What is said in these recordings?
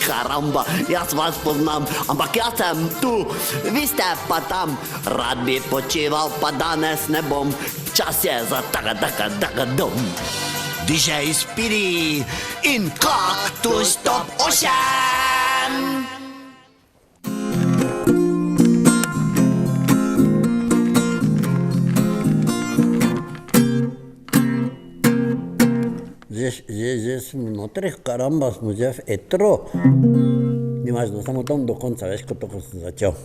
karamba, jaz vas poznam, ampak jaz sem tu, vi ste pa tam. Rad bi počival, pa danes ne bom, čas je za taka dom. DJ Speedy in Cactus Top Ocean. Že smo notrih, karamba, smo že v etru. Nimaš, no samo tam do konca, veš, kot ko sem začel.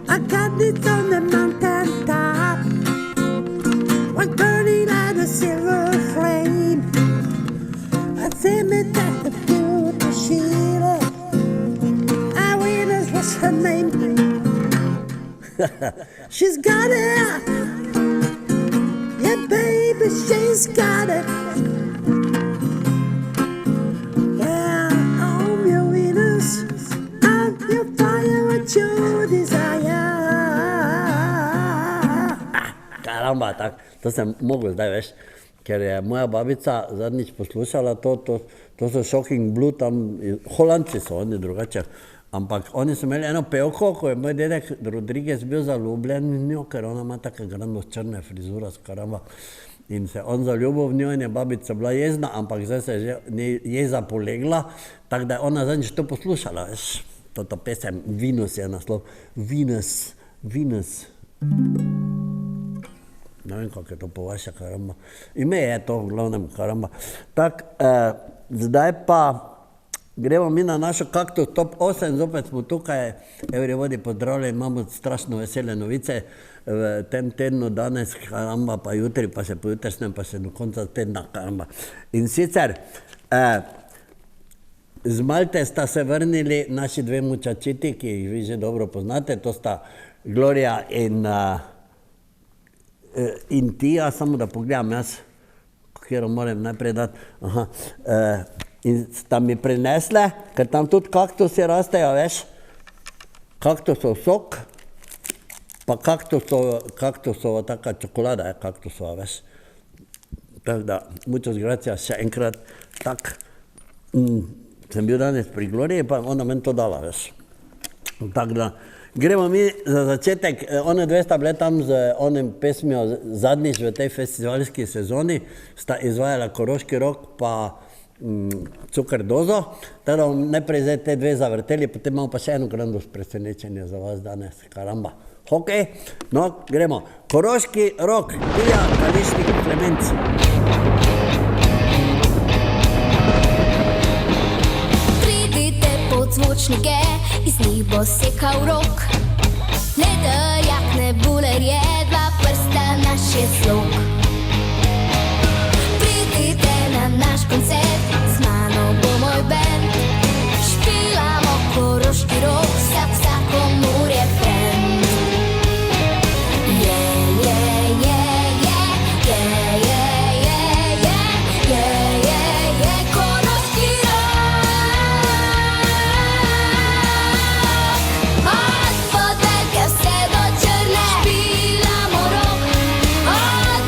I got it on the mountain top, one burning like a silver flame. I think that the beautiful Sheila, I witness what's her name. She's got it. Baby, she's got it. Yeah, I'm your Venus. I'm your fire, what you desire. Karamba, tak, to sem mogel zdaj, veš, ker je moja babica zadnjič poslušala to so Shocking Blue, tam Holandci so oni drugače. Ampak oni so imeli eno pevko, ko je moj dedek Rodriguez bil zaljubljen v njo, ker ona ima tako grandno črne frizura, skaramba. In se on zaljubil v njo in je babica bila jezna, ampak zdaj se je že jeza polegla, tako da je ona zadnjič to poslušala, veš. Toto pesem, Venus je naslov. Venus. Ne vem, kako je to po vaše, karamba. Ime je to, v glavnem, karamba. Tak, zdaj pa gremo mi na našo Cactus Top 8, zopet smo tukaj, everybody pozdravljeni, imamo strašno vesele novice v tem tednu, danes, karamba, pa jutri, pa še pojutrišnjem, pa še do konca tedna, karamba. In sicer, z Malte sta se vrnili naši dve mučačiti, ki jih vi že dobro poznate, to sta Gloria in Tija, samo da pogledam jaz, katero moram najprej dati, in sta mi prinesle, ker tam tudi kaktusi rastejo, veš, kaktusov sok, pa kaktusova taka čokolada je kaktusova, veš. Tako da, muchas gracias še enkrat, tak, sem bil danes pri Gloriji, pa ona meni to dala, veš. Tako da, gremo mi za začetek, one dve sta bile tam z onim pesmijo zadnjič v tej festivalski sezoni, sta izvajala Koroški rok, pa Cukr dozo, tako da bom najprej zdaj te dve zavrteli, potem imamo pa še eno grandost presenečenje za vas danes, karamba. Hokej, no, gremo. Koroški rok, Tija, Kališnik, Klemenc. Pridite pod zvočnike, iz njih bo sekal rok. Ne drjak, ne bulerje, dva prsta, naš je slog. Pridite na naš koncert, z mano bo moj band. Špilamo Koroški rok, vsakomur je friend. Koroški rok. Od Podvelke vse do Črne, špilamo rok. Od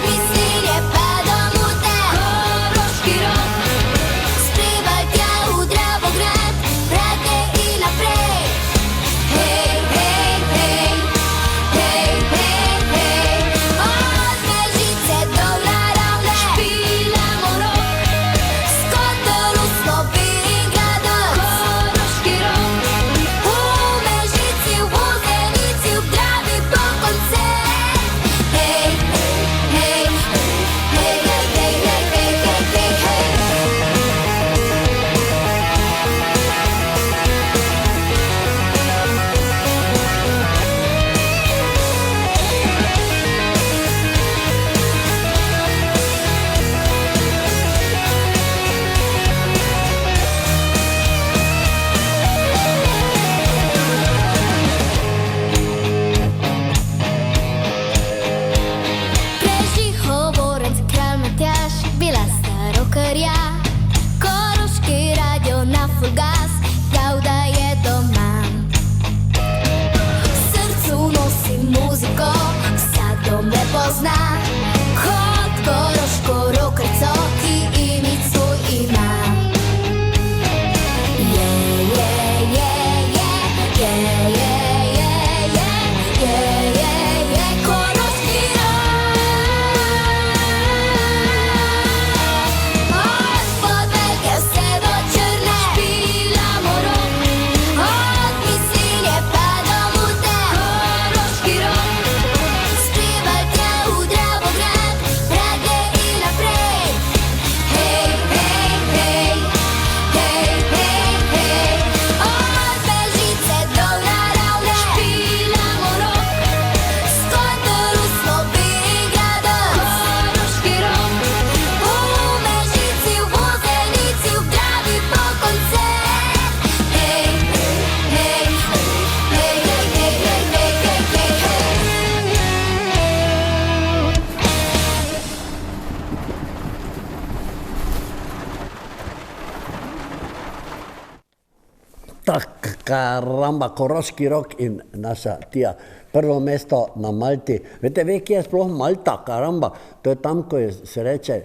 Tak, karamba, Koroški rok in naša Tija. Prvo mesto na Malti. Veste, kje je sploh Malta, karamba? To je tam, ko se reče,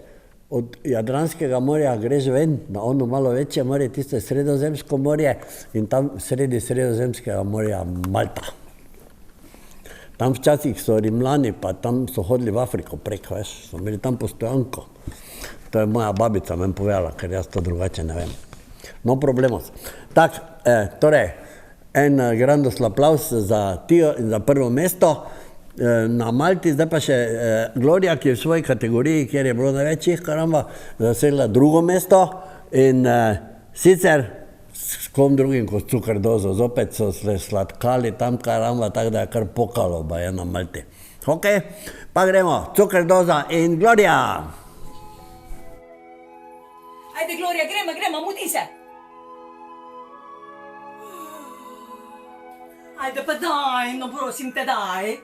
od Jadranskega morja greš ven, na ono malo večje morje, tisto je Sredozemsko morje in tam sredi Sredozemskega morja Malta. Tam včasih so Rimljani, pa tam so hodili v Afriko prek, veš, so imeli tam postojanko. To je moja babica meni povedala, ker jaz to drugače ne vem. No problemos. Tak, torej, en grandos aplaus za Tijo in za prvo mesto na Malti, zdaj pa še Gloria, ki je v svoji kategoriji, kjer je bilo največjih, karamba, zasedla drugo mesto in sicer s kom drugim kot Cukerdozo, zopet so se sladkali tam, karamba, tako da je kar pokalo baje na Malti. Ok, pa gremo, Cukerdoza in Gloria. Ajde, Gloria, gremo, mudi se. Ajde pa daj, no prosim te daj.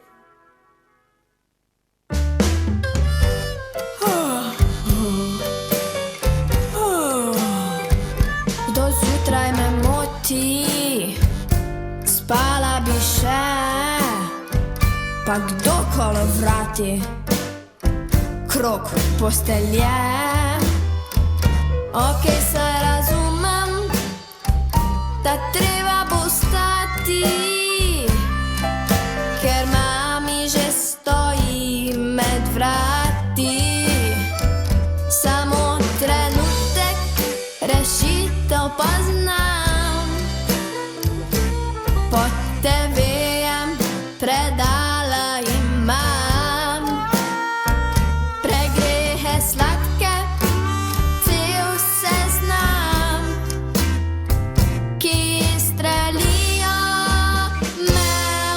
Do zjutraj me moti, spala bi še, pa kdo kolo vrati, krog postelje. Ok, se razumem, da treba bo stati, ker mami že stoji med vrati. Samo trenutek, rešitev pa znam. Pod TV-jem predala imam, pregrehe sladke, cel seznam, ki strelijo me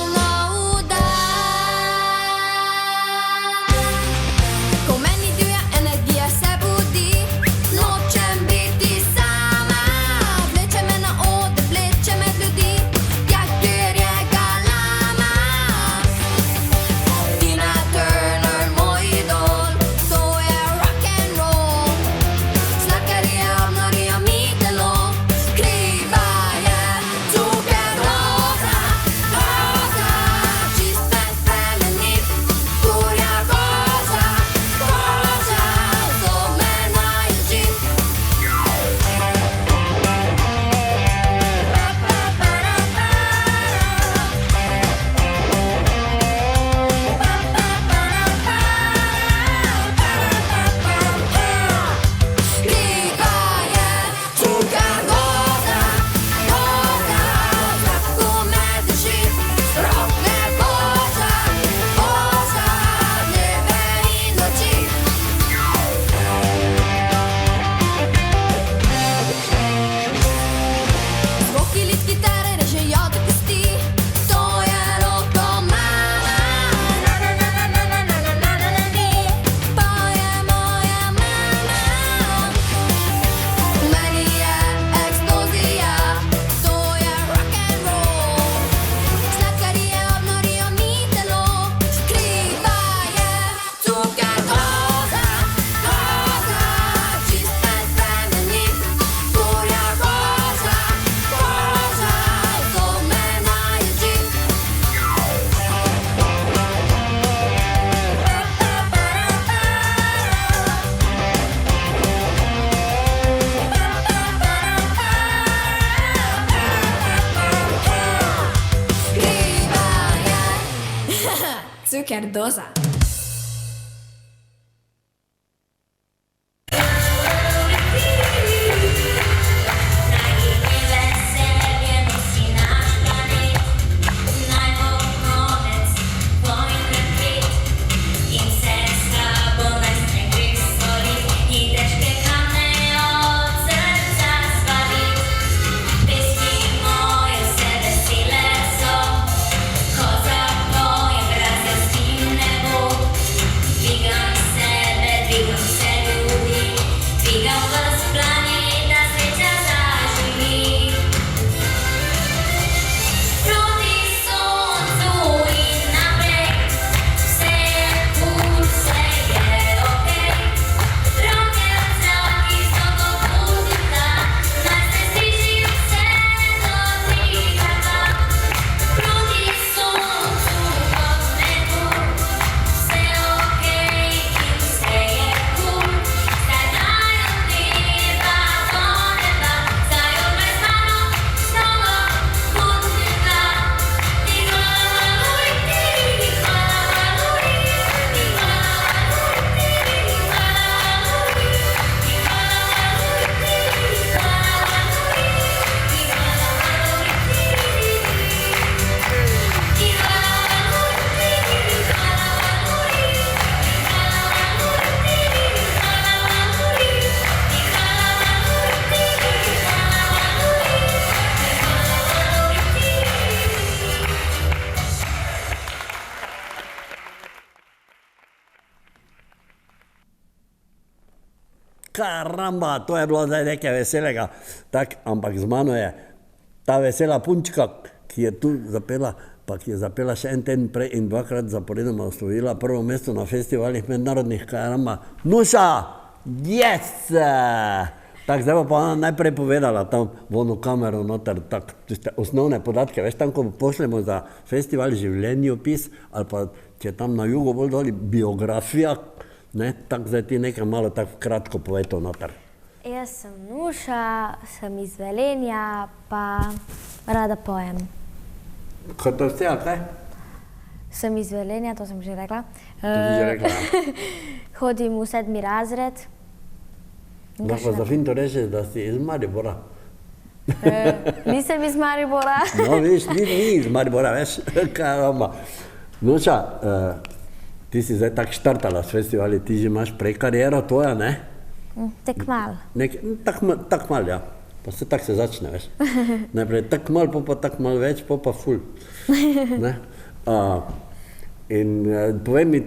v nov dan. Ko meni divja energija se budi, nočem biti sama. Vleče me na oder, vleče med ljudi, tja, kjer je galama. Tina Turner, moj idol, to je rock and roll. Sladkarije obnorijo mi telo, kriva je Cukerdoza, roza, čista feminin, kurja koža, koža, to me najljuči. Kriva je Cukerdoza, roza, zraku me drži, rokne koža, koža, dneve in noči. Zvoki lit kitare režejo do kosti, to je rokomana. Pa je moja mama. V meni je eksplozija, to je rock and roll. Sladkarije obnorijo mi telo, kriva je Cukerdoza, roza, čista feminin, kurja koža, koža, to me najljuči. Kriva je Cukerdoza. Ko za tvoje obraz je s tim nebo karamba, to je bilo zdaj nekaj veselega. Tak, ampak z mano je ta vesela punčka, ki je tu zapela, pa ki je zapela še en teden prej in dvakrat zaporedoma osvojila prvo mesto na festivalih mednarodnih, karamba. Nuša, yes! Tako, zdaj pa ona najprej povedala tam v ono kamero noter, tako, tiste osnovne podatke, veš, tam, ko pošljemo za festival življenjopis, ali pa, če tam na jugu bolj doli biografija, ne, tako zdaj ti nekaj malo tako kratko povej to noter. Jaz sem Nuša, sem iz Velenja, pa rada pojem. Kot to vse, ali kaj? Sem iz Velenja, to sem že rekla. To si že rekla. Hodim v 7. razred. Da pa za fin to reči, da si iz Maribora. Nisem iz Maribora. No, viš, ni iz Maribora, veš, karamba. Nuša, ti si zdaj tako štartala s festivali, ti že imaš prej kariero tvoja, ne? Tek mal. Tak mal, ja. Pa se tak se začne, veš. Najprej tak mal, pa tak mal več, pa ful. Ne? In povej mi,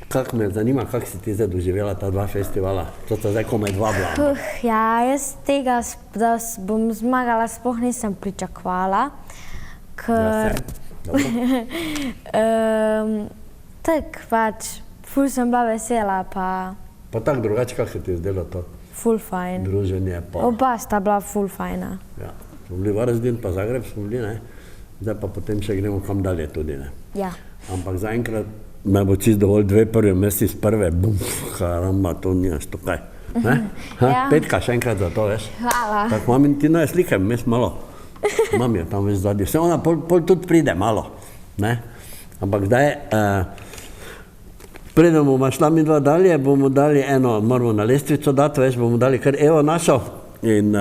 kak me zanima, kak si ti zdaj doživela ta dva festivala? To sta zdaj komaj dva bila. Ja, jaz tega, da bom zmagala, sploh nisem pričakovala, ker... Tak pač, ful sem bila vesela, pa... Pa tak drugače, kak se ti je zdelo to? Ful fajn. Druženje pa... Oba sta bila ful fajna. Ja, smo bili Varaždin pa Zagreb, smo bili, ne? Zdaj pa potem še gremo kam dalje tudi, ne? Ja. Ampak zaenkrat me bo čist dovolj 2 prvi meseci z prve, bum, karamba, to nimaš to kaj. Ne? Ja. Petka še enkrat za to, veš? Hvala. Tako mami, ti naj slikaj, mes malo. Mam je tam veš zadnji. Vse ona pol tudi pride malo, ne? Ampak zdaj, preden bomo šla mi dva dalje, bomo dali eno, moramo na lestvico dati, veš, bomo dali kar Evo našo in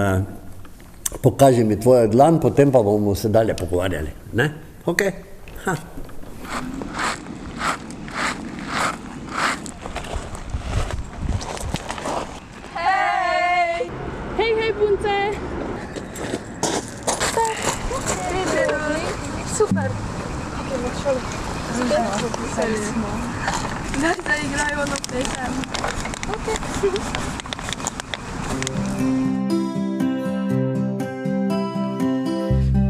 pokaži mi tvojo dlan, potem pa bomo se dalje pogovarjali, ne? Ok? Ha. Hej, punce! Super! Daj, zaigraj ono pesem.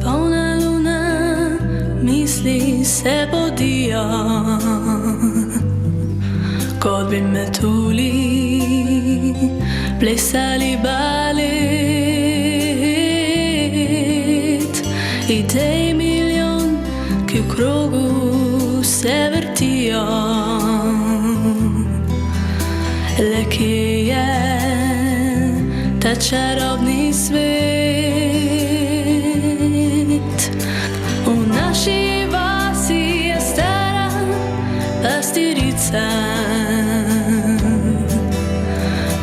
Polna luna, misli se bodijo, kot bi metuli, plesali balet. Idej milijon, ki v krogu se vrtijo, le kje je ta čarobni svet. V naši vasi je stara pastirica,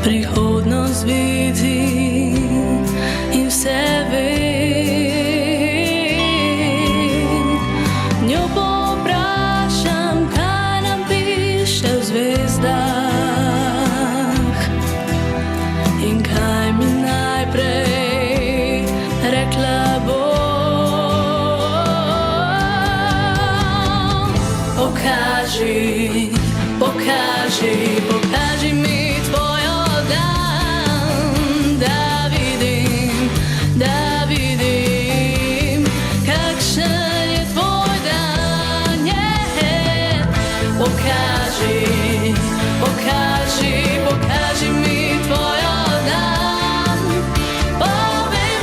prihodnost vidi in vse ve. Njo poprašam, kaj nam piše v zvezdah in kaj mi najprej rekla bo. Pokaži, pokaži, pokaži mi tvojo dlan, da vidim, kakšen je tvoj dan, yeah. Pokaži, pokaži, pokaži mi tvojo dlan, povem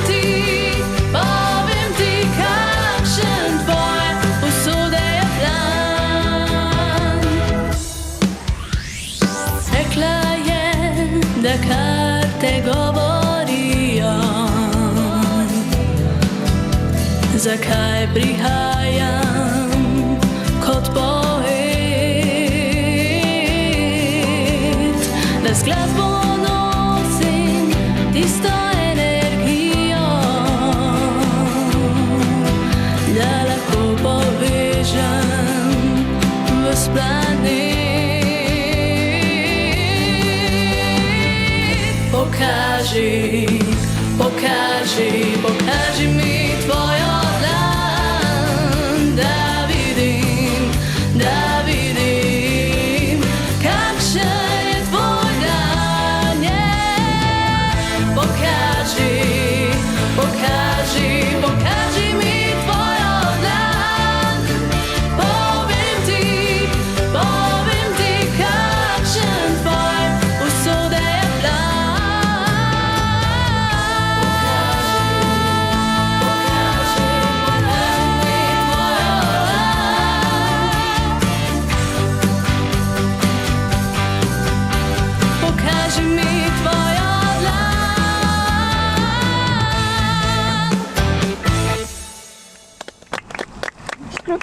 ti, kakšen tvoj usode je plan. Rekla je, da karte govorijo, zakaj prihajam kot poet, da z glasbo nosim tisto energijo, da lahko povežem ves planet. Pokaži, pokaži, pokaži mi tvojo dlan, da vidim, kakšen je tvoj dan, yeah.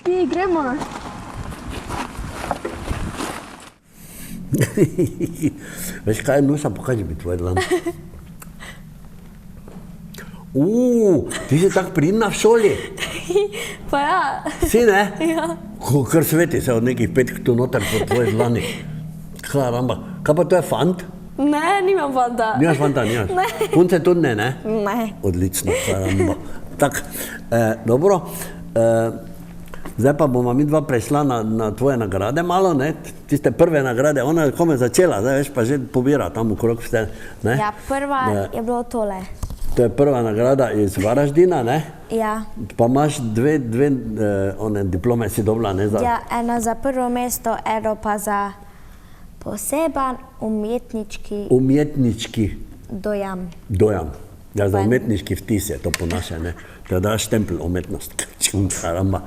Ti, gremo. Veš kaj, Nuša, pokaži mi tvoj dlan. Ti si tako pridna v šoli. Pa ja. Si, ne? Ja. Kar sveti se od nekih 5 tu noter po tvoji dlani. Karamba. Kaj pa to je fant? Ne, nimam fanta. Nimaš fanta, nimaš? Ne. Punce tudi ne, ne? Ne. Odlično, karamba. Tak, dobro. Zdaj pa bomo mi dva prešla na tvoje nagrade malo, ne? Tiste prve nagrade, ona je kome začela, zdaj veš, pa že pobira tam okrog vse, ne? Ja, prva je bilo tole. To je prva nagrada iz Varaždina, ne? Ja. Pa imaš dve one diplome si dobila, ne? Ja, ena za prvo mesto, eno pa za poseben umetnički Dojam. dojam. Ja, za umetniški vtis je to po naše, ne? Da daš štempel umetnost. Karamba.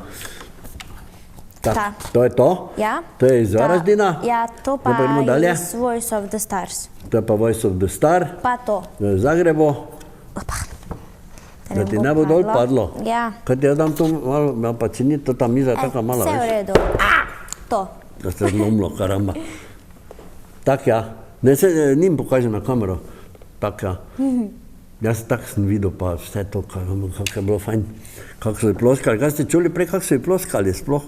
Tak, Ta. to je to? Ja. To je iz Varaždina? Ja, to pa Zdaj idemo dalje. iz Voice of the Stars. To je pa Voice of the Star Pa to. v Zagrebu. Opa. Da ti ne bo dol padlo? Ja. Kaj ti jaz dam to malo, ja, pa če ni to ta miza taka mala, Vse v veš? redu. To. Da se je zlomilo, karamba. Tak ja. Ne, se njim pokaže na kamero. Tak ja. Jaz tak sem videl pa vse to, kako je bilo fajn. Kako so ji ploskali. Kaj ste čuli prej, kako so ji ploskali sploh?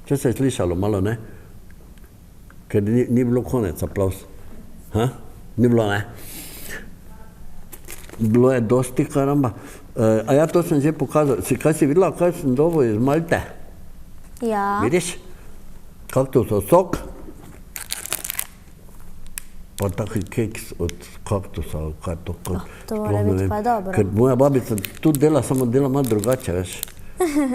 Če se je slišalo malo, ne? Ker ni bilo konec aplauz. Ha? Ni bilo, ne? Bilo je dosti, karamba. A ja, to sem že pokazal. Kaj si videla, kaj sem dobil iz Malte? Ja. Vidiš? Kaktusov sok. Pa taki keks od kaktusa, ali kaj to. To mora biti pa dobro. Ker moja babica tudi dela, samo dela malo drugače, veš.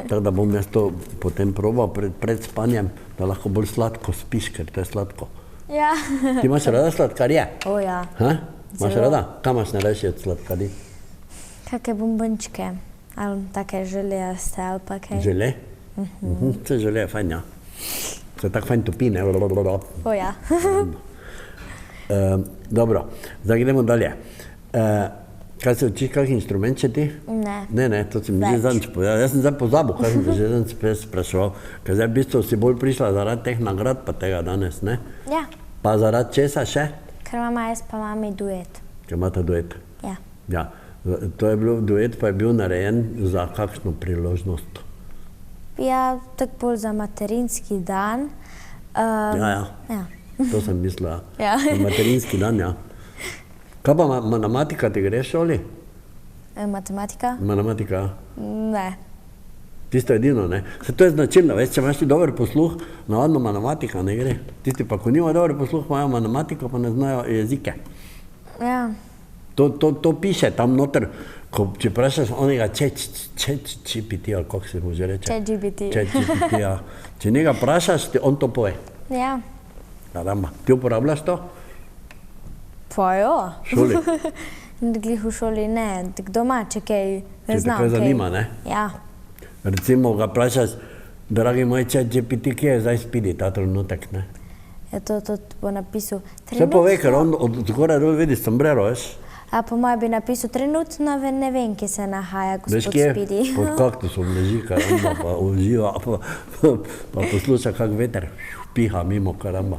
Tako da bom jaz to potem probal pred spanjem, da lahko bolj sladko spiš, ker to je sladko. Ja. Ti imaš rada sladkarije? O ja. Ha? Imaš Zelo. rada? Kaj imaš najrajši od sladkarij? Kakšne bombončke. Ali take želejaste ali pa kaj. Žele? Se žele je fajn, ja. Se tako fajn topi, ne? O ja. Dobro, zdaj gremo dalje. Kaj se učiš, kak instrument še ti? Ne. Ne, to si mi že Več. zadnjič povedal. Jaz sem zdaj pozabil, kaj sem te že zadnjič spraševal. Ker zdaj v bistvu si bolj prišla zaradi teh nagrad pa tega danes, ne? Ja. Pa zaradi česa še? Ker mama jaz pa mami duet. Ker imata duet. Ja. Ja, to je bil duet, pa je bil narejen za kakšno priložnost. Ja, tako bolj za materinski dan. Ja. Ja. To sem mislila. Ja. Na materinski dan, ja. Kaj pa matematika ti gre v šoli? Matematika? Matematika, Ne. tisto edino, ne. Se to je značilno, veš, če imaš ti dober posluh, navadno matematika ne gre. Tisti pa, ko nima dober posluh, imajo matematiko, pa ne znajo jezike. Ja. To piše tam noter, ko če vprašaš onega ChatGPT, ali kako se mu že reče? ChatGPT, ja. Če njega vprašaš, ti on to poje. Ja. Karamba, ti uporabljaš to? Pa jo. V šoli? Glih v šoli ne, tako doma, če kaj ne Če te znam. kaj zanima, ne? Ja. Recimo ga vprašaš, dragi moj ChatGPT, kje je zdaj Speedy ta trenutek, ne? Je to bo napisal. Vse pove, ker on od zgoraj dol vidi sombrero, veš? A po mojem bi napisal, trenutno ne vem, kje se nahaja Veš, gospod kje Speedy. pod kaktusom leži, karamba, pa uživa, pa posluša, kak veter piha mimo, karamba.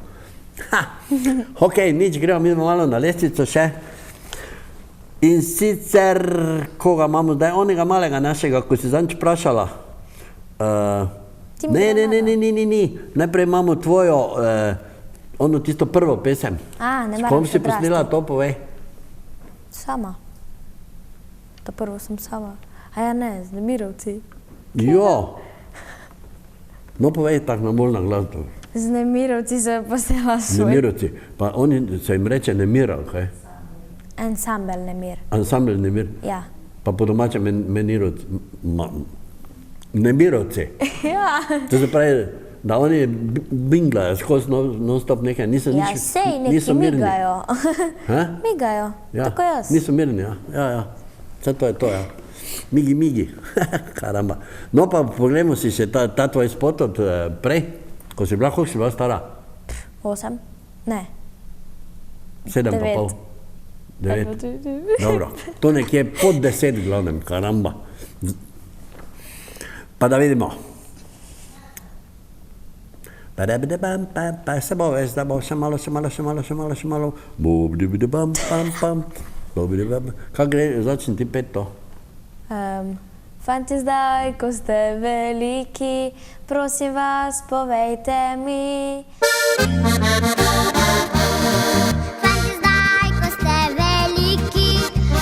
Ok, nič, gremo mi malo na lestvico še. In sicer, koga imamo zdaj, onega malega našega, ko si zanč vprašala. Ne, najprej imamo tvojo, ono tisto prvo pesem. Ne S moram kom si še odrasti. posnela, to povej. Sama. To prvo sem sama. A ja ne, z Nemirovci. Jo. No povej tako na bolj na glas. Z Nemirovci sem posnela svoj Nemirovci. Pa oni se jim reče Nemira, kaj? ansambel Nemir. Ansambel Nemir. Ja. Pa po domače Menirovci. Nemirovci. Ja. To se pravi, da oni binglajo skozi non-stop nekaj, niso Ja, sej neki migajo. Ha? Migajo, Ja, tako jaz. niso mirni, ja. Ja. Vse to je to, ja. Migi. Karamba. No pa poglejmo si še ta tvoj spot od prej, ko si bila, koliko si bila stara? 8? Ne. 7 pa Devet. pol. 9. Dobro, to nekje pod 10 glavnem, karamba. Pa da vidimo. Se bo, veš, da bo še malo. Kaj gre, začni ti pet to. Fanti zdaj, ko ste veliki, prosim vas, povejte mi. Fanti zdaj, ko ste veliki,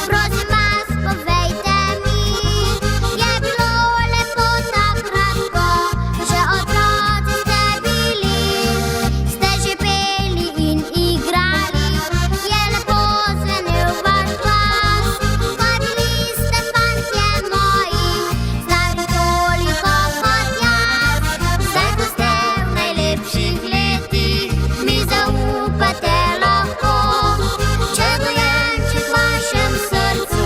prosim vas, povejte mi. Je bilo lepo takrat, ko še otroci ste bili. Ste že peli in igrali, je lepo zvenel vaš glas. Hodili ste, fantje moji, stari toliko kot jaz. Zdaj, ko ste v najlepših letih, mi zaupate lahko. Če dojenček v vašem srcu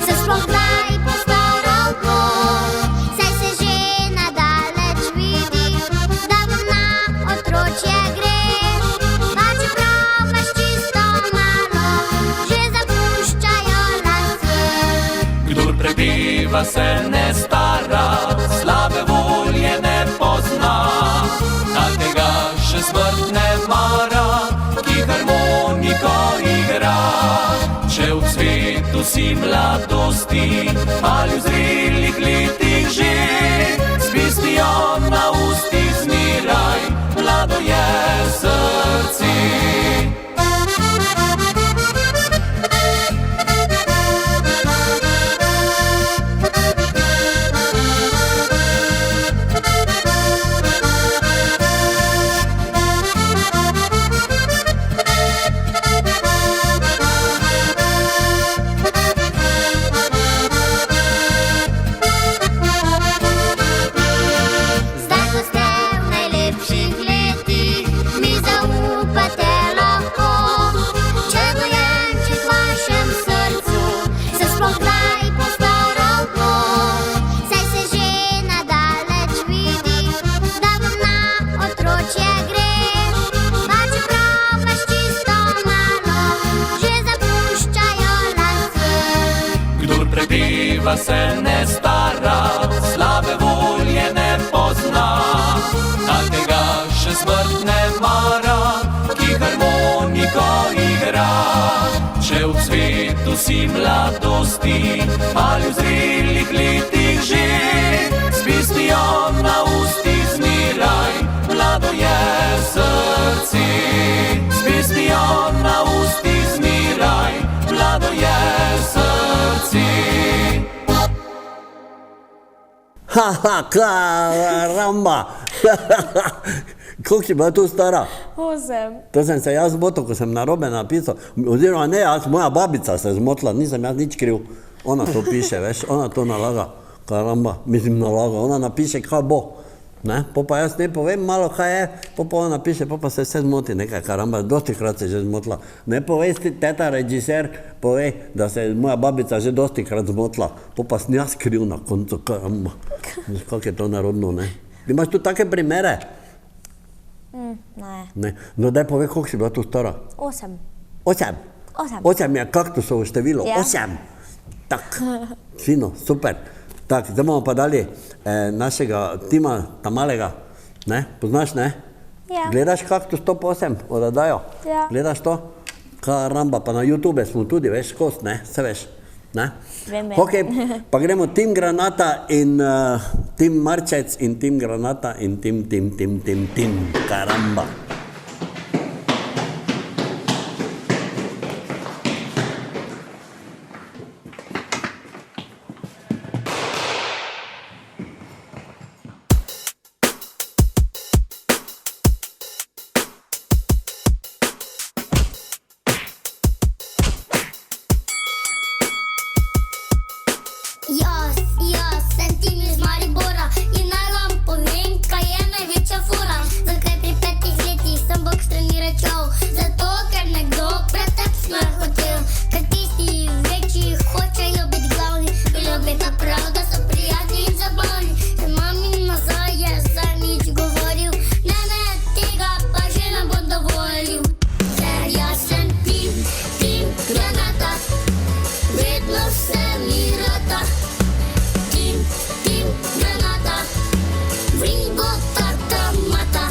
se sploh kdaj postaral bo, saj se že nadaleč vidi, da vam na otročje gre. Pa čeprav vas čisto malo že zapuščajo lase. Kdor prebiva se ne stara, slabe volje ne pozna. Takega še smrt ne mara, ki harmoniko igra. Če v cvetu si mladosti ali v zrelih letih že, s pesmijo na ustih zmeraj, mlado je srce. Zdaj, ko ste v najlepših letih, mi zaupate lahko. Če dojenček v vašem srcu se sploh kdaj postaral bo, saj se že nadaleč vidi, da vam na otročje gre. Pa čeprav vas čisto malo že zapuščajo lase. Kdor prebiva se ne stara, slabe volje ne pozna. Takega še smrt ne mara, ki harmoniko igra. Če v cvetu si mladosti ali v zrelih letih že, s pesmijo na ustih zmeraj, mlado je srce. S pesmijo na ustih zmeraj, mlado je srce. Karamba! Koliko si bila tu stara? 8. To sem se jaz zmotil, ko sem narobe napisal. Oziroma ne, moja babica se je zmotila, nisem jaz nič kriv. Ona to piše, veš, ona to nalaga. Karamba, mislim nalaga, ona napiše, kaj bo. Ne? Po pa jaz ne povem malo, kaj je, po pa ona piše, po pa se vse zmoti nekaj, karamba, dosti krat se je že zmotila. Ne povej, teta režiser, povej, da se je moja babica že dosti krat zmotila, po pa sem jaz kriv na koncu, karamba. Kako je to narodno, ne? Imaš tu take primere? Ne. Ne. No daj povej, koliko si bila tu stara? 8. 8. 8 je kaktusovo število, Ja. 8. Tak, fino, super. Tak, zdaj bomo pa dali našega Tima Tamalega, ne? Poznaš, ne? Ja. Gledaš Kaktus Top 8, oddajo? Ja. Gledaš to? Karamba, pa na YouTube smo tudi, veš, kost, ne? Se veš, ne? Vem. Okej, pa gremo Tim Granata in Tim Marčec in Tim Granata in Tim, karamba. Jaz sem Tim iz Maribora in naj vam povem, kaj je največja fora. Zakaj pri 5 letih sem boks trenirat šel? Zato, ker nekdo pred tem sme hotel. Ker tisti večji hočejo biti glavni, bilo bi ta prav, da so prijatni in zabavni. Ker mami nazaj je zdaj nič govoril, ne, tega pa že ne bom dovolil. Ker jaz sem Tim Granata, vedno vse mi rata. Tim Granata, vringo tata mata.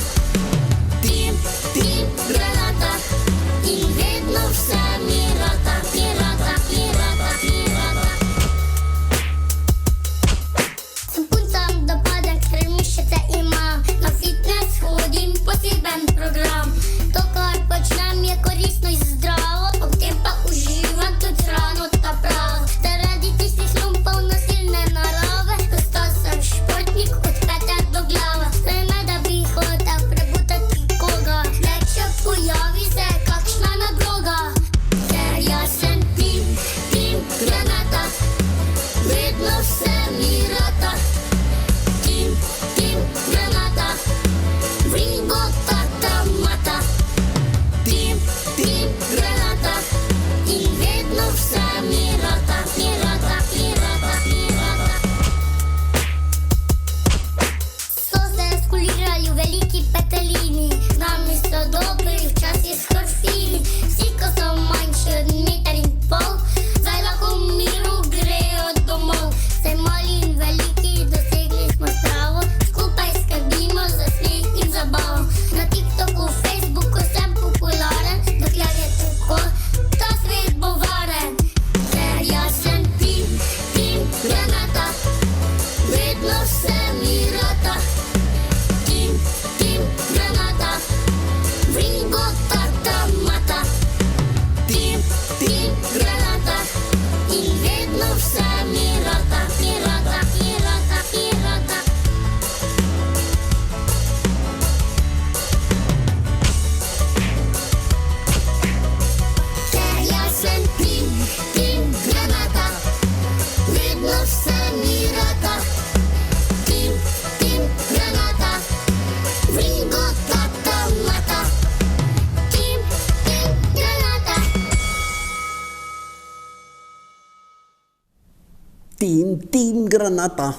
Tim granata.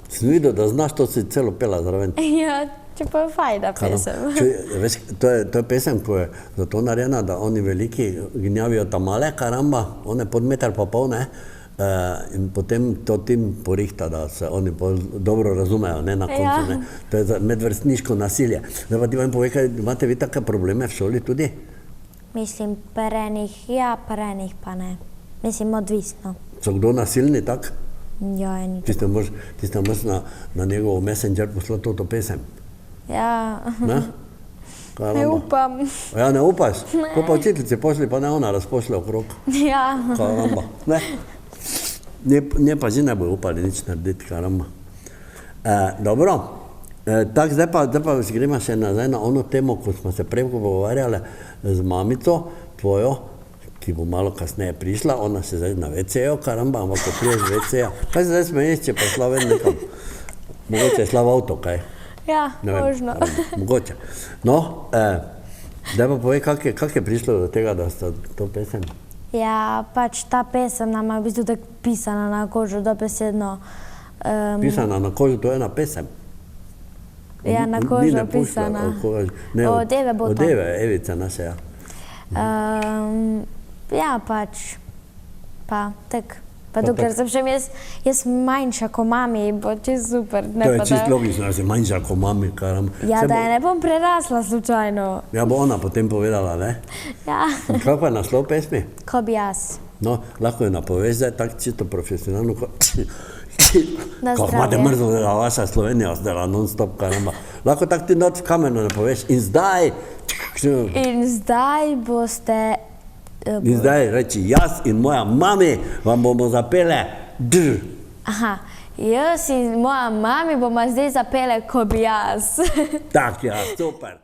Sem videl, da znaš, to si celo pela zraven. Ja, če pa je fajna pesem. Veš, to je pesem, ko je zato narejena, da oni veliki gnjavijo tamale, karamba, one pod meter pa pol, ne? In potem to Tim porihta, da se oni dobro razumejo, ne, na koncu, ne. To je za medvrstniško nasilje. Zdaj pa ti vam povej, kaj imate vi take probleme v šoli tudi? Mislim, perenih, ja, perenih pa ne. Mislim, odvisno. So kdo nasilni, tak? Ja, eni. Ti ste moraš na njegov messenger poslati to pesem. Ja, Ne? ne upam. Ja, ne upaš? Ko pa učiteljici pošli, pa ne ona razpošlja okrog. Ja. Karamba. Ne? Nje pa že ne bojo upali nič narediti, karamba. Dobro, tako zdaj pa gremo še nazaj na ono temo, ko smo se prej pogovarjali z mamico tvojo, ki bo malo kasneje prišla, ona se zdaj na WC-jo, karamba, ampak ko priješ WC-ja. Kaj se zdaj smeješ, če pa šla ven nekam? Mogoče je šla v avto, kaj? Ja, Ne vem, možno. mogoče. No, zdaj pa povej, kak je prišlo do tega, da sta to pesem? Ja, pač ta pesem nam je v bistvu tako pisana na kožo, dobesedno. Pisana na kožu, to je ena pesem. Ja, na Ni kožo ne pušča, pisana. ne, Od Eve Boto. Od Eve, Evica naša, ja. Ja, pač, pa tak. Pa Pa dokler tak. sem še jaz manjša ko mami, bo čisto super. Ne, To je pa čisto da- logično, da si manjša ko mami, karamba. Ja, Saj da bo- je ne bom prerasla slučajno. Ja, bo ona potem povedala, ne? Ja, In kaj pa je naslov pesmi? ko bi jaz. No, lahko jo napoveš zdaj tako čisto profesionalno, Na ko imate zdravje. mrzlo, da vaša Slovenija zdela non-stop, karamba. Lahko tako ti not v kameno napoveš in zdaj, In zdaj boste... in zdaj reči jaz in moja mami vam bomo zapele dr. Aha, jaz in moja mami bomo zdaj zapele, ko bi jaz. Tak, ja, super.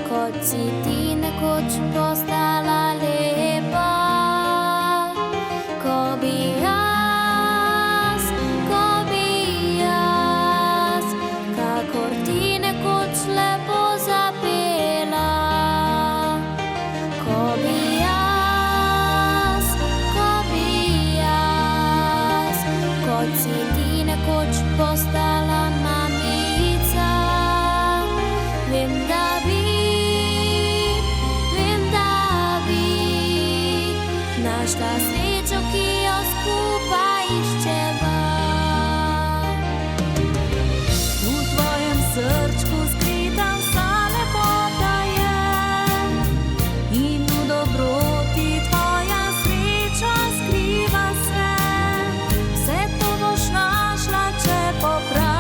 Kot si ti nekoč postala lepa. Ko bi jaz, kakor ti nekoč lepo zapela. Ko bi jaz, kot si ti nekoč postala mamica. Vem, da bi našla srečo, ki jo skupaj iščeva. V tvojem srčku skrita vsa lepota je in v dobroti tvoja sreča skriva se. Vse to boš našla, če popraviš.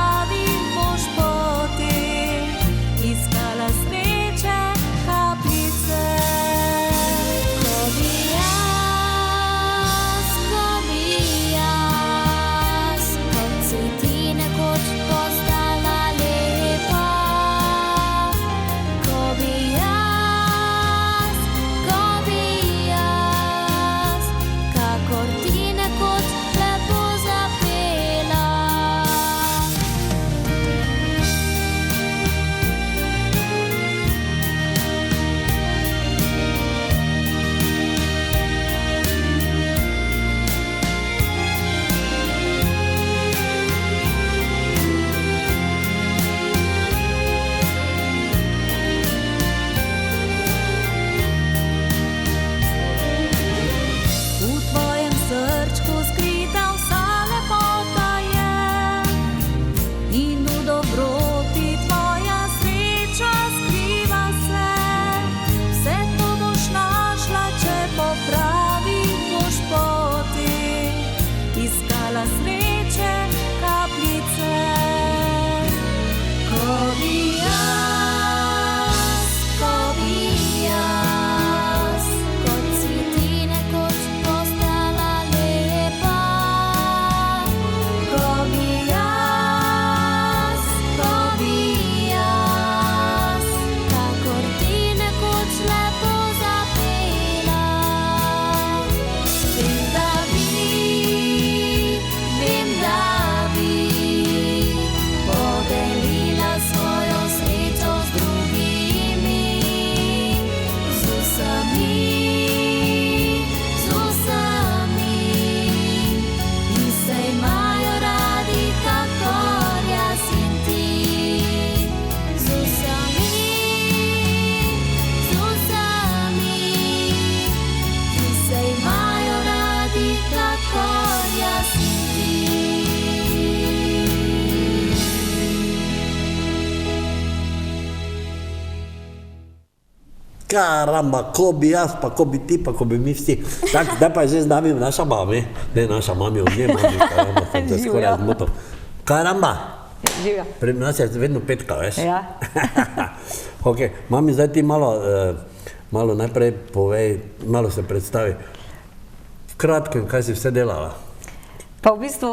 Karamba, ko bi jaz, pa ko bi ti, pa ko bi mi vsi. Tak, zdaj pa je že z nami naša mami. Ne naša mami, od nje mami, karamba, sem se skoraj zmotil. Karamba, Živjo. pri nas je vedno petka, veš? Ja. Ok, mami, zdaj ti malo najprej povej, malo se predstavi. V kratkem, kaj si vse delala? Pa v bistvu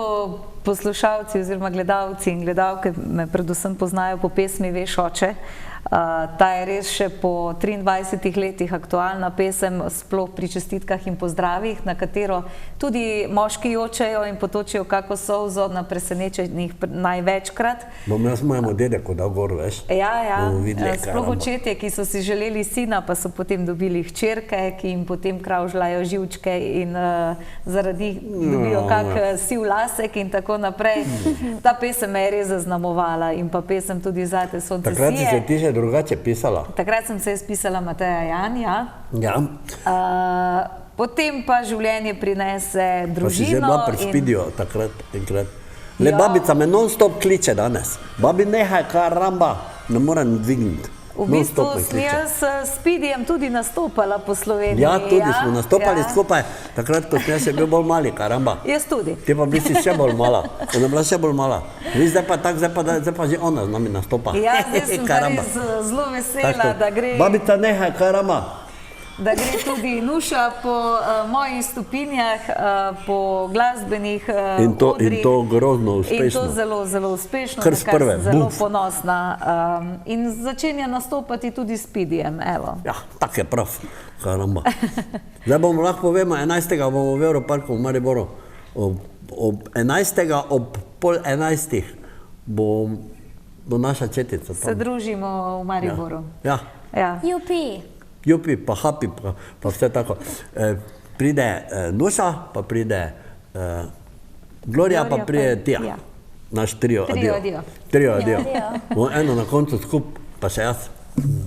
poslušalci oziroma gledalci in gledalke me predvsem poznajo po pesmi Veš oče. Ta je res še po 23 letih aktualna pesem, sploh pri čestitkah in pozdravih, na katero tudi moški jočejo in potočijo kako solzo na presenečenjih največkrat. Bom jaz mojemu dedeku dal gor, veš? Ja, Bomo videli, sploh karamba. očetje, ki so si želeli sina, pa so potem dobili hčerke, ki jim potem kravžljajo živčke in zaradi dobijo kak siv lasek in tako naprej. Ta pesem me je res zaznamovala in pa pesem tudi Zate sonce Takrat si se sije. ti že drugače pisala. Takrat sem se jaz pisala Mateja Jan, ja. Ja. Potem pa življenje prinese Pa si že družino. bila pri Spidijo takrat enkrat. Le Ja. babica me non-stop kliče danes. Babi, nehaj, karamba, ne morem dvigniti. V bistvu sem jaz s Spidijem tudi nastopala po Sloveniji. Ja, tudi smo nastopali ja. skupaj, takrat, ko sem jaz še bil bolj mali, karamba. Jaz tudi. Ti pa bili si še bolj mala, ona je bila še bolj mala. Vi zdaj pa tak, zdaj pa že ona z nami nastopa. Ja, zdaj sem pa Karamba. res zelo vesela, Tako. da gre... Babica, nehaj, karamba. Da gre tudi Nuša po mojih stopinjah, po glasbenih In to grozno In to uspešno. zelo, zelo uspešno, Kar na s kar prve, sem zelo buf. ponosna. In začenja nastopati tudi s Spidijem, evo. Ja, tak je prav, karamba. Zdaj bomo lahko povemo, 11. bomo v Evroparku v Mariboru. Ob 11. ob pol 11. bo naša četica tam. Se družimo v Mariboru. Ja. Ja. Jupi. Jupi, pa hapi, pa vse tako. Pride Nuša, pa pride Gloria, pa Gloria, pride pa- Tija. ja. Naš trio Trio adio. adio. Trio adio. Adio. Bo eno na koncu skup, pa še jaz.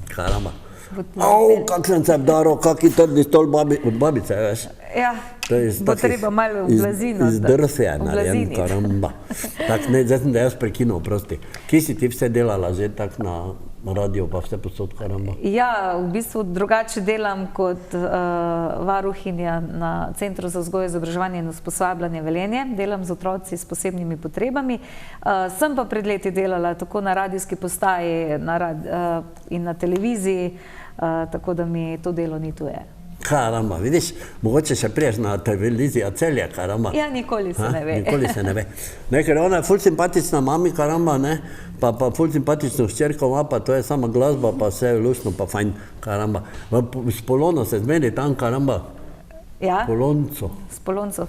Karamba. Bo ti Au, kak sem se obdaril, kaki trdni stol od babice, veš. Ja, To je iz bo takih- treba malo v blazino. Iz drsja je narejen, Oblazini. karamba. Tak, ne, zdaj sem da jaz prekinul, prosti. Kje si ti vse delala že tak na radio, pa vse posod, karamba? Ja, v bistvu drugače delam kot varuhinja na Centru za vzgojo, izobraževanje in usposabljanje Velenje. Delam z otroci s posebnimi potrebami. Sem pa pred leti delala tako na radijski postaji in na televiziji, tako da mi to delo ni tuje. Karamba, vidiš, mogoče še priješ na televizijo Celje, karamba. Ja, nikoli se ne ve. Nikoli se ne ve. Ne, ker ona je ful simpatična mami, karamba, ne, pa ful simpatično hčerko ima, pa to je sama glasba, pa vse je luštno, pa fajn, karamba. S Polono se zmeri tam, karamba, Ja, Polonco. s Polonco.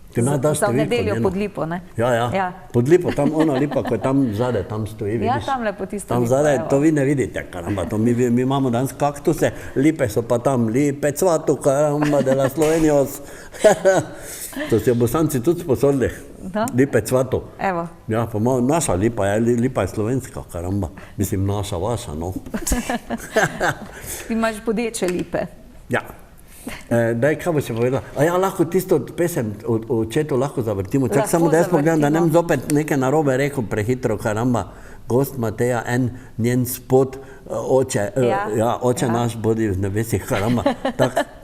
Ti naj daš Za v številko nedeljo njeno. pod Lipo, ne? Ja, ja, Ja. pod Lipo, tam ona lipa, ko je tam zadaj, tam stoji, Ja, vidiš. tamle po tisto Tam lipo, zadaj, evo. to vi ne vidite, karamba, to mi imamo danes kaktuse, lipe so pa tam, lipe cvatu, karamba, dela Slovenijos. To si Bosanci tudi sposodili, No. lipe cvatu. Evo. Ja, pa malo naša lipa je slovenska, karamba, mislim naša, vaša, no. Ti imaš bodeče lipe. Ja. Daj, kaj bo še povedala? A ja, lahko tisto pesem o očetu lahko zavrtimo. Čak Lahko samo, da jaz pogledam, da ne bom zavrtimo. zopet nekaj narobe rekel prehitro, karamba. Gost Mateja, njen spod, oče, Ja. oče Ja. naš bodi v nebesih, karamba.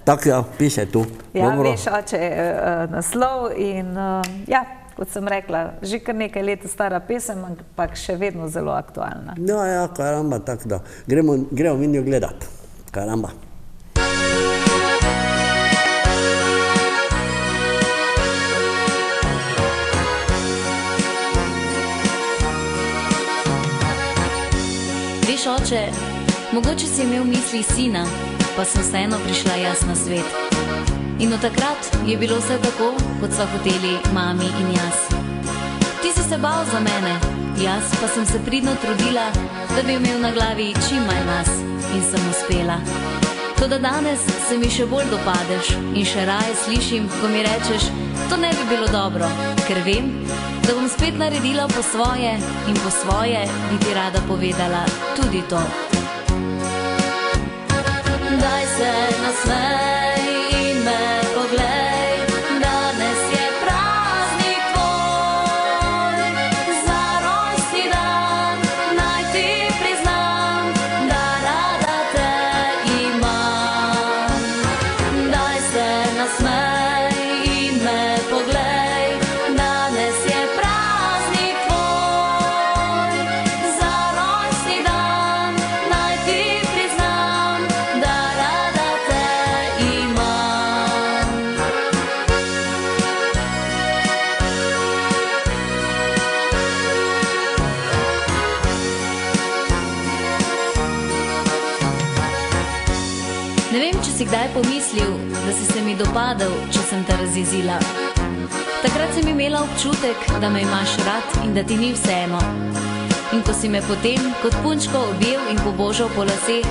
Tak ja, piše tu. Ja, Dobro. veš, oče je naslov in ja, kot sem rekla, že kar nekaj let stara pesem, ampak še vedno zelo aktualna. Ja, karamba, tako da. Gremo mi njo gledat, karamba. Veš, oče, mogoče si imel v misli sina, pa sem vseeno prišla jaz na svet. In od takrat je bilo vse tako, kot sva hoteli mami in jaz. Ti si se bal za mene, jaz pa sem se pridno trudila, da bi imel na glavi čim manj nas in sem uspela. Toda danes se mi še bolj dopadeš in še raje slišim, ko mi rečeš, to ne bi bilo dobro, ker vem, da bom spet naredila po svoje in po svoje bi ti rada povedala tudi to. Daj se nasmej in me poglej, danes je praznik tvoj, za rojstni dan naj ti priznam, da rada te imam. si kdaj pomislil, da si se mi dopadel, če sem te razjezila? Takrat sem imela občutek, da me imaš rad in da ti ni vseeno. In ko si me potem kot punčko objel in pobožal po laseh,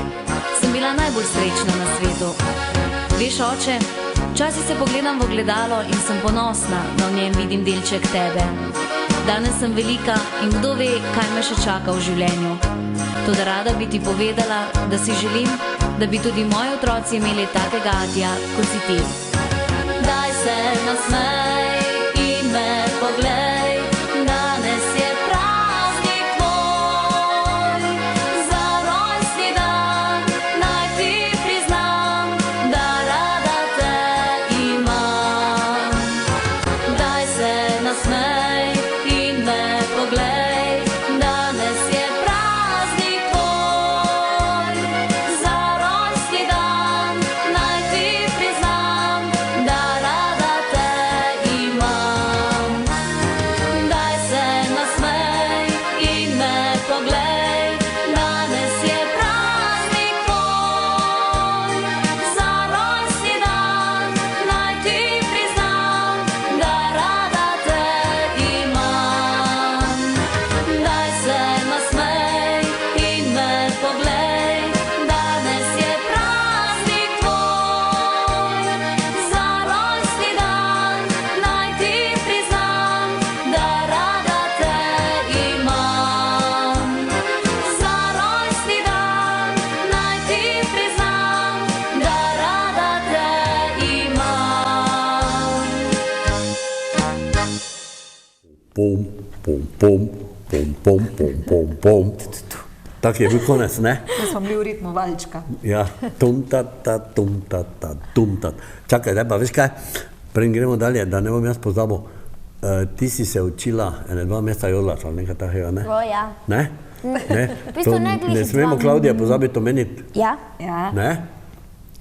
sem bila najbolj srečna na svetu. Veš, oče, včasih se pogledam v ogledalo in sem ponosna, da v njem vidim delček tebe. Danes sem velika in kdo ve, kaj me še čaka v življenju. Toda rada bi ti povedala, da si želim, da bi tudi moji otroci imeli takega atija, kot si ti. Daj se nasmej in me poglej, danes je praznik tvoj. Za rojstni dan naj ti priznam, da rada te imam. Daj se nasmej in me poglej, danes je praznik tvoj. Za rojstni dan naj ti priznam, da rada te imam. Daj se nasmej in me poglej, danes je praznik tvoj. Za rojstni dan naj ti priznam, da rada te imam. Daj se nasmej in me poglej, danes je praznik tvoj. Za rojstni dan naj ti priznam, da rada te imam. Za rojstni dan naj ti priznam, da rada te imam. Pum, pum, pum, pum, pum, pum, pum, pum. Tak je bil konec, ne? Mi smo bili v ritmu valčka. Ja, tum-ta-ta, tum-ta-ta, tum-ta. Čakaj, zdaj pa veš kaj? Preden gremo dalje, da ne bom jaz pozabil. Ti si se učila 2 meseca jodlaš, ali nekaj takega, ne? O, ja. Ne? Ne? bistvu To ne glih ne smemo 2 Klavdija pozabiti omeniti, Ja. Ja. ne?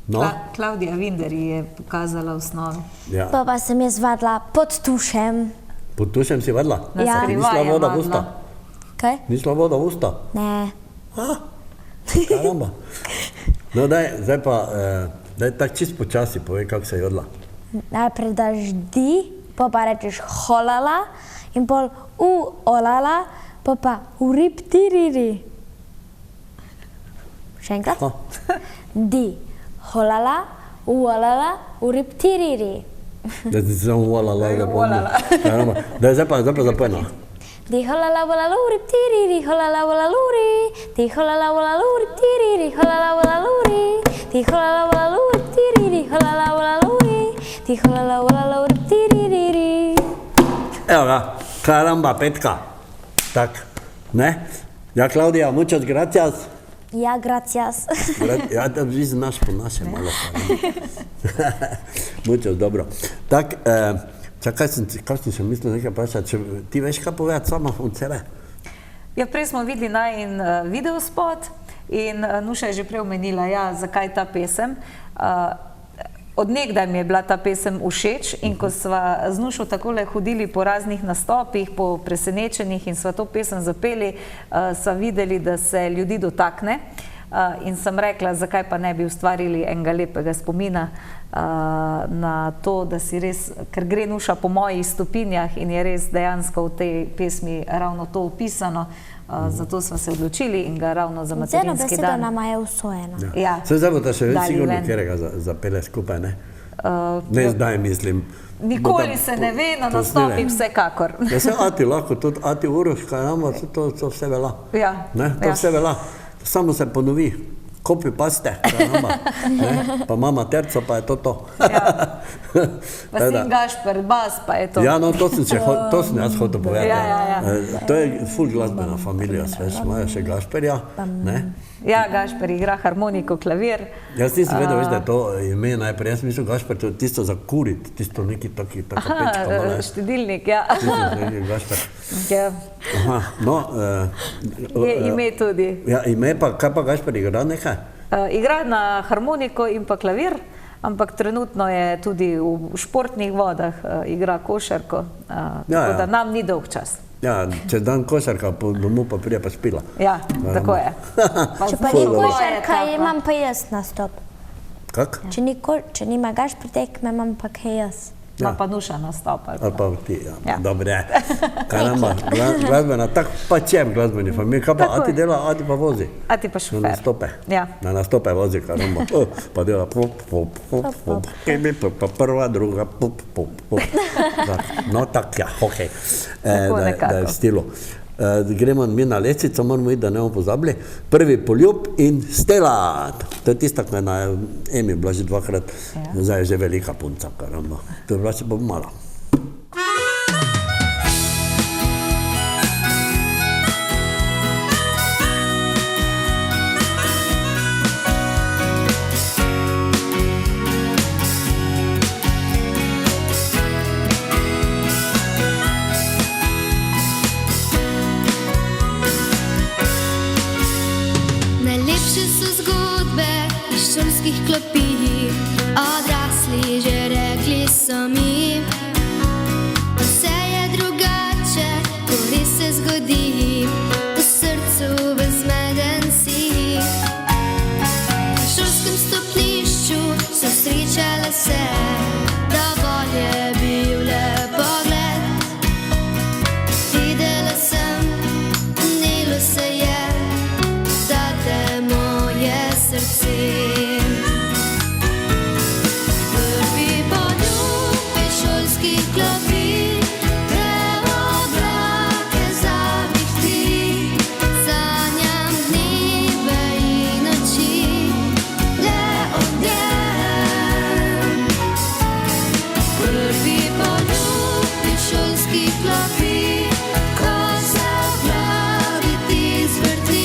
No, Klavdija Vinder je pokazala osnovo. ja. Pa sem jaz vadila pod tušem. Pod tušem si vadila? Na Ja. skrivaj Ni šla je voda v vadila. usta? Kaj? Ni šla voda v usta? Ne. Karamba. No, zdaj pa, daj tako čist počasi povej, kako se jodla. Najprej daš di, pa rečeš holala in pol olala, pa uriptiriri. Še enkrat? Ha. Di, holala, olala, uriptiriri. Da si samo volala, da pomeni. Karamba. Zdaj pa zapojno. Di holala, olala, uriptiriri, holala, olaluri, di holala, olala, uriptiriri, holala, olaluri, di holala, olala, uriptiriri, holala, olaluri, di holala, olala, uriptiriri. Evo ga, karamba, petka. Tak, ne? Ja, Klavdija, muchas gracias. Ja, gracias. Ja, da vi znaš po naše malo. Muchas, dobro. Tak, čakaj, kaj sem še mislil nekaj vprašati, ti veš kaj povedati sama od sebe? Ja, prej smo videli najin videospot in Nuša je že prej omenila, ja, zakaj ta pesem. Od nekdaj mi je bila ta pesem všeč in ko sva z Nušo takole hodili po raznih nastopih, po presenečenjih in sva to pesem zapeli, sva videli, da se ljudi dotakne. In sem rekla, zakaj pa ne bi ustvarili enega lepega spomina na to, da si res, ker gre Nuša po mojih stopinjah in je res dejansko v tej pesmi ravno to opisano, zato smo se odločili in ga ravno za materinski beseda dan. nama je usvojena. Ja. Se zdaj boste še več Dali sigurno ven. kjerega zapele skupaj, ne? Ne zdaj mislim. Nikoli se ne ve, na nastopih vsekakor. Ja, se Ati lahko, tudi Ati Uroš, karamba, to vse velja. Ja. Ne, to Ja. vse velja. Samo se ponovi. Copy paste, karamba. Ne? Pa mama terco, pa je to. Pa sin Gašper, bas, pa je to. Ja, no, to sem jaz hotel povedati. Ja. To je ful glasbena familija, sveš, imajo še Gašperja, ne? Ja, Gašper igra harmoniko, klavir. Jaz nisem vedel, veš, da je to ime najprej. Jaz mislil, Gašper, to je tisto za kurit, tisto neki taka pečka. Aha, štedilnik, ja. Gašper. Ja. Aha, no. Je ime tudi. Ja, ime pa, kaj pa Gašper igra nekaj? Igra na harmoniko in pa klavir, ampak trenutno je tudi v športnih vodah, igra košarko, tako da nam ni dolg čas. Ja, čez dan košarka, po domu pa prije pa špila. Ja, tako je. Če pa ni košarka, imam pa jaz nastop. Kak? Če nima Gašper tekme, imam pa kaj jaz. Ma pa Nuša nastop. Ali pa ti, ja. Ja. Dobre. Karamba, glasbena, tak pa čem glasbeni familij. Kaj pa, a ti dela, a ti pa vozi? A ti pa šofer. Na nastope. Ja. Na nastope vozi, karamba. Pa dela pop, pop, pop, pop. Pa prva, druga, pop, pop, pop. No tak, ja, okej. Da je v stilu. Gremo mi na lestvico, moramo iti, da ne bomo pozabili. Prvi Poljub in Stela. To je tista, ki je na Emi bila že dvakrat. Zdaj je že velika punca, karamba. To je bila še pa mala. Najlepše so zgodbe iz šolskih klopi, odrasli že rekli so mi. Vse je drugače, ko res se zgodi, v srcu vzmeden si. Na šolskem stopnišču so srečale se, dovolj je bil le pogled. Videla sem, nilo se je, moje srce. Prvi poljub iz šolskih klopi, te oblake zavihti, sanjam dneve in noči, le odjem. Prvi poljub iz šolskih klopi, ko se v glavi ti zvrti.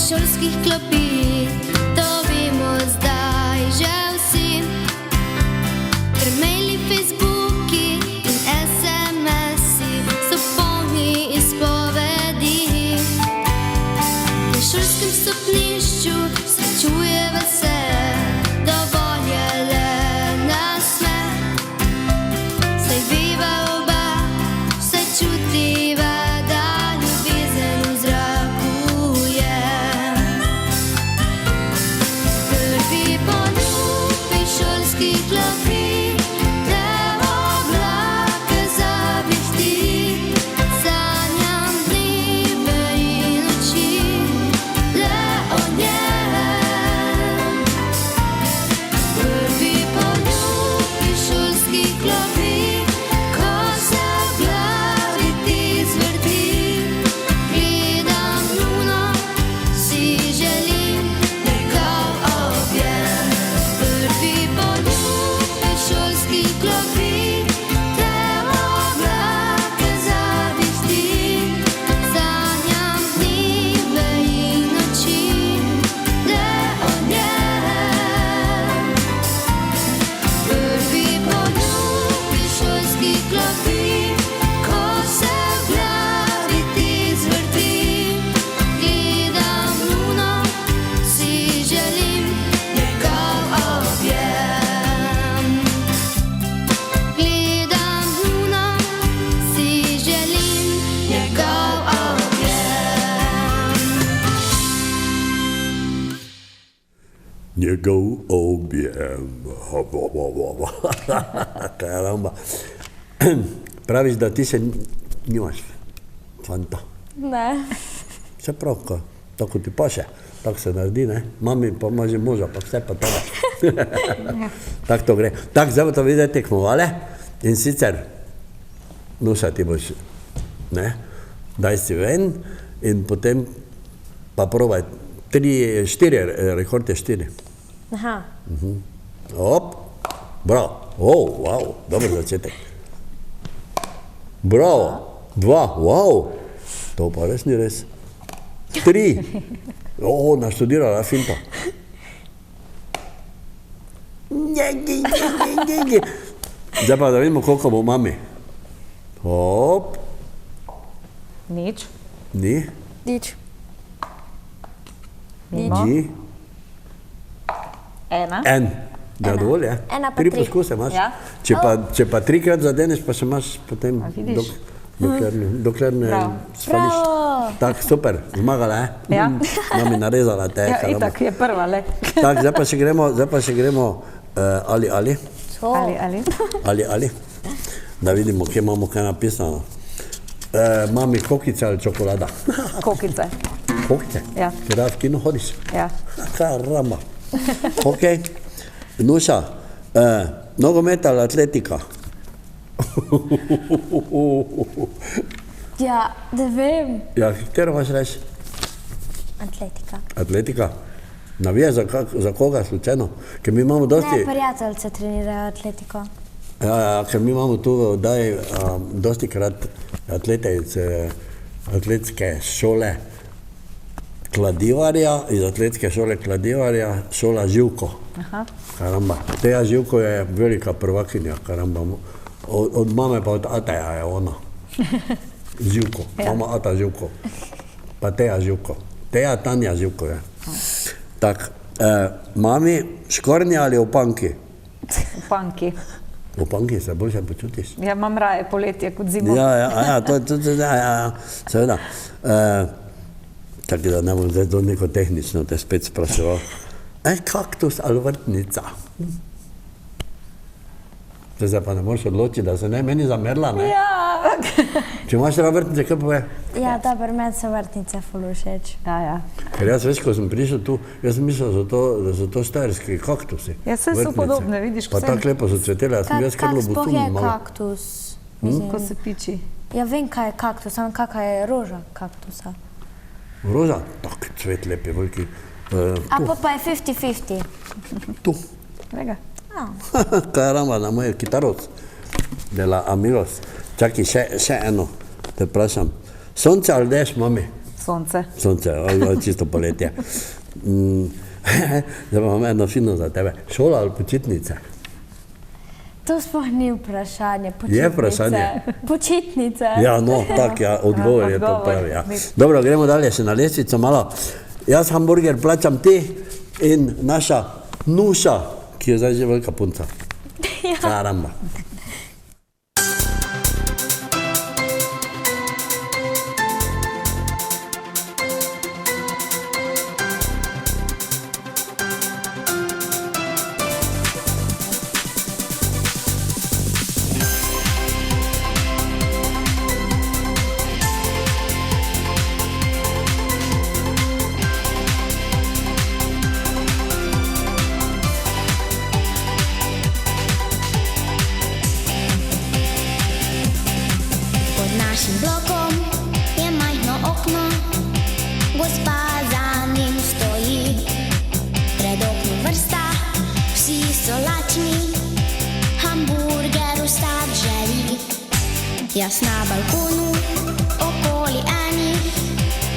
Šolskih klopi, to vemo zdaj že vsi. Ker maili, Facebooki in SMS-i so polni izpovedi. Na šolskem stopnišču se čuje vse, dovolj je le nasmeh. Saj viva oba, vse čutiva, da ljubezen v zraku je. Prvi poljub iz šolskih klopi, te oblake zavihti, sanjam dneve in noči, le o njem. Prvi poljub iz šolskih klopi, ko se v glavi ti zvrti, gledam luno, si želim njegov objem. Prvi poljub iz šolskih klopi, te oblake zavihti, sanjam dneve in noči, le o njem. Prvi poljub iz šolskih klopi, ko se v glavi ti zvrti, gledam luno, si želim njegov objem. Gledam luno, si želim njegov objem. Njegov objem. Karamba. Praviš, da ti še nimaš fanta. Ne. Vse prav, tako ti paše, tako se naredi, ne? Mami pa ima že moža, pa vse pa tebe. Tako to gre. Tako, zdaj bo to videti tekmovale in sicer Nuša ti boš, ne? Daj si ven in potem pa probaj. 4, rekord je 4. Aha. Hop, bravo, wow, dober začetek. Bravo, 2, wow, to pa res ni res. 3, naštudirala finta. Zdaj pa da vidimo, koliko bo mami. Hop, Nič. ni, Nič. Mimo. ni, 1. 1, Da, dovolj je. Ena pa 3 tri. poskuse imaš. Ja. Če pa 3-krat zadeneš, pa še imaš potem, vidiš? dokler ne Bravo. spališ. Bravo. Tak, super, zmagala je. Ja. Mami narezala te. Ja, karamba. itak je prva, le. Tak, zdaj pa še gremo ali. Ali. Da vidimo, kje imamo kaj napisano. Mami, kokice ali čokolada? Kokice. Kokice? Ja. Ker da v kino hodiš? Ja. Karamba. Ok. Nuša, nogomet ali atletika? Ja, da vem. Ja, katero imaš reči? Atletika. Atletika? Navijaš za koga slučajno? Ker mi imamo dosti... Ne, prijateljice trenirajo atletiko. Ja, ker mi imamo tu v oddaji dosti krat atlete iz atletske šole kladivarja, iz atletske šole kladivarja, šola Živko. Aha. Karamba. Teja Živko je velika prvakinja, karamba. Od mame pa od Ataja je ona. Živko, mama Ata Živko. Pa Teja Živko. Teja Tanja Živko je. Tak, mami, škornje ali opanki? Panki. Opanki se boljše počutiš? Ja, imam raje poletje kot zimo. Ja, seveda. Tako da ne bom zdaj to neko tehnično te spet spraševal. Kaktus ali vrtnica? Zdaj pa ne moreš odločiti, da se ne meni zamerla, ne? Ja. Če imaš rada vrtnice, kaj pove? Ja, dobro, meni so vrtnice ful všeč. Ja. Ker jaz veš, ko sem prišel tu, jaz sem mislil, da so to štajerski kaktusi. Ja, saj so podobne, vidiš, pa tako lepo so cvetele, jaz sem jaz kar Kak sploh lobotum je malo. kaktus? Ko se piči. Ja, vem, kaj je kaktus, samo kakva je roža kaktusa. Roža? Tak cvet lep je, veliki. A pa je 50-50. Tu. Vega. Karamba, na moj kitaros de la Amigos. Čakaj, še eno, te vprašam. Sonce ali dež, mami? Sonce. Sonce, čisto poletje. Zdaj pa imam eno fino za tebe. Šola ali počitnice? To sploh ni vprašanje, počitnice. Je vprašanje? Počitnice. Ja, no, tak, ja, odgovor je to pravi. Ja. Dobro, gremo dalje še na lestvico malo. Jaz hamburger plačam ti in naša Nuša, ki je zdaj že velika punca. Karamba. Našim blokom je majhno okno, gospa za njim stoji. Pred oknom vrsta, vsi so lačni, hamburger vstak želi. Jaz na balkonu, okoli eni,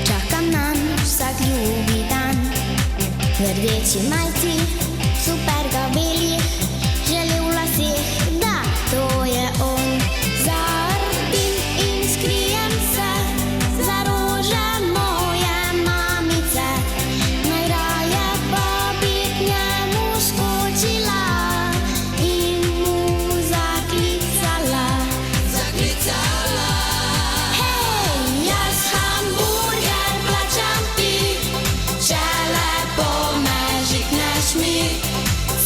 čakam nanj vsak ljubi dan. V rdeči majci, super ga beli, želi v laseh, da to je on. Skrijem se za rože moje mamice, najraje pa bi k njemu skočila in mu zaklicala. Hej, jaz hamburger plačam ti, če lepo me žikneš mi,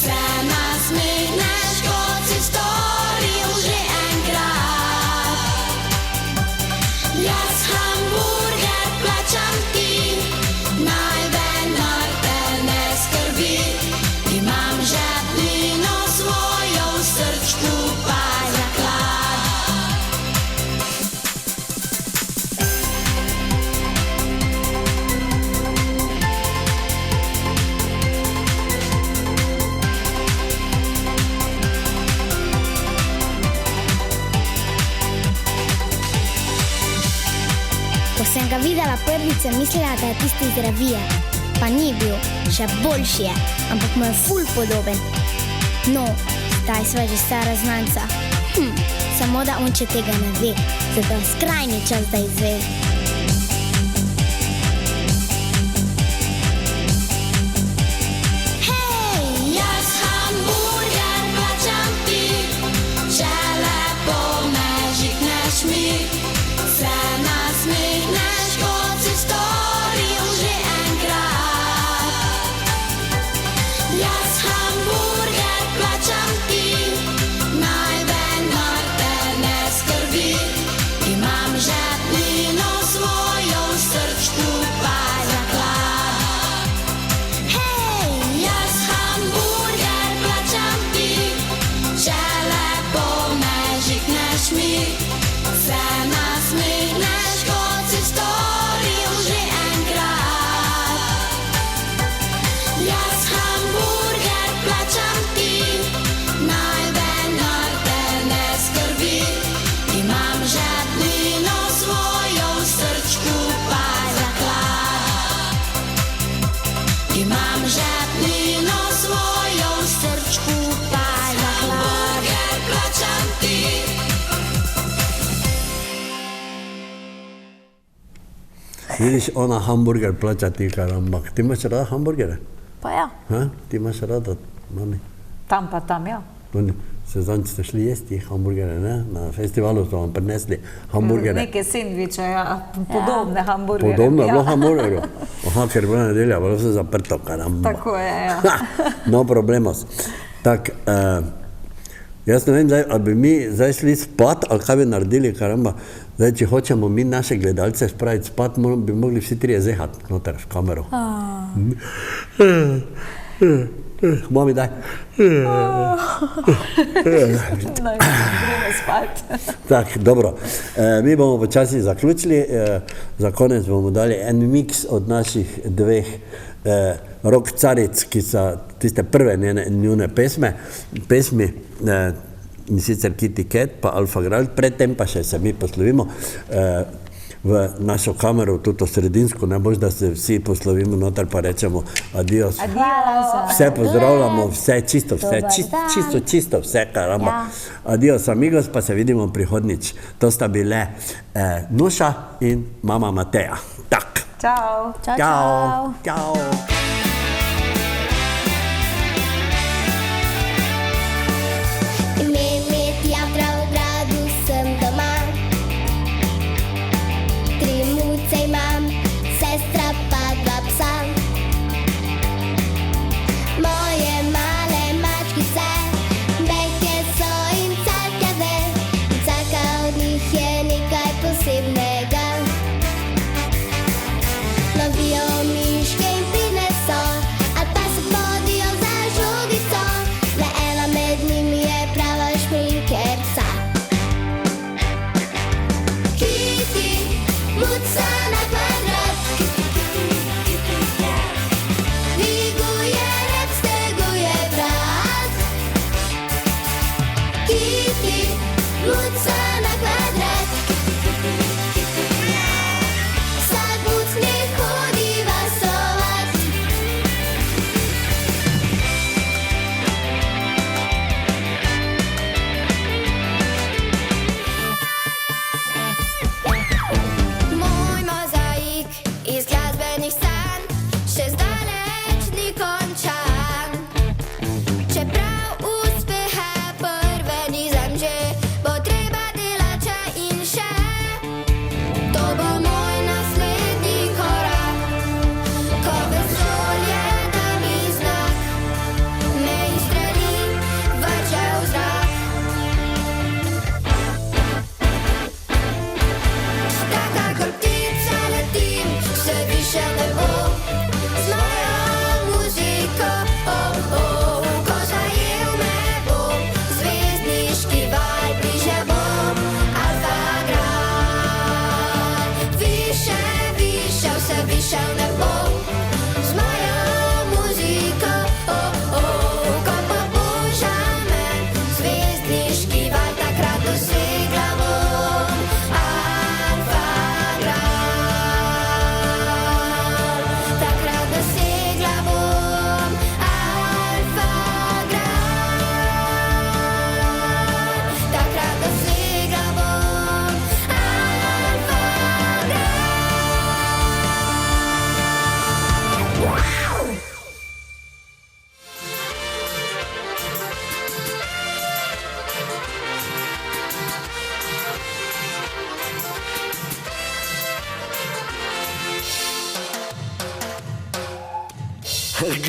se nasmehneš, kot si storil že enkrat. Jaz hamburger plačam ti, naj denar te ne skrbi. Imam žeplino svojo, v srčku pa zaklad. Ko sem ga videla prvič, sem mislila, da je tisti iz revije. Pa ni bil, še boljši je, ampak mu je ful podoben. No, zdaj sva že stara znanca. Samo da on če tega ne ve, zato je skrajni čas, da izve. Hej, jaz hamburger Imam žepnino svojo v srčku, pa za hamburger plačam ti. Vidiš, ona hamburger plača ti, karamba. Ti imaš rada hamburgere? Pa ja. Ha? Ti imaš rada, mami? Tam pa tam, ja. Oni, sezonci ste šli jesti hamburgere, ne? Na festivalu so vam prinesli hamburgere. Neke sendviče, ja, podobne hamburgere. Podobno je ja. bilo hamburgerju. Aha, ker je bila nedelja, bilo vse zaprto, karamba. Tako je, ja. No problemos. Tak, jaz ne vem, zdaj, ali bi mi zdaj šli spat, ali kaj bi naredili, karamba. Zdaj, če hočemo mi naše gledalce spraviti spat, bi mogli vsi trije zehati noter v kamero. Mami, daj. Gremo spat. Tak, dobro. Mi bomo počasi zaključili. Za konec bomo dali en miks od naših dveh rock caric, ki so tiste prve njune pesmi, in sicer Kitty Cat pa Alfa Gral, predtem pa še se mi poslovimo v našo kamero, tudi sredinsko, najbolj, da se vsi poslovimo noter pa rečemo adios. Vse pozdravljamo, vse čisto, vse, karamba. Adios, amigos, pa se vidimo prihodnič. To sta bile Nuša in mama Mateja. Tak. Čau. Čau. Čau.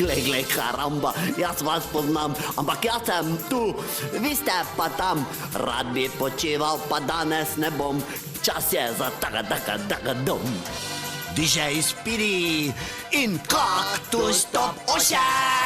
Glej, karamba, jaz vas poznam, ampak jaz sem tu, vi ste pa tam. Rad bi počival, pa danes ne bom, čas je za taka dom. DJ Spiri in Kaktus Top Ocean!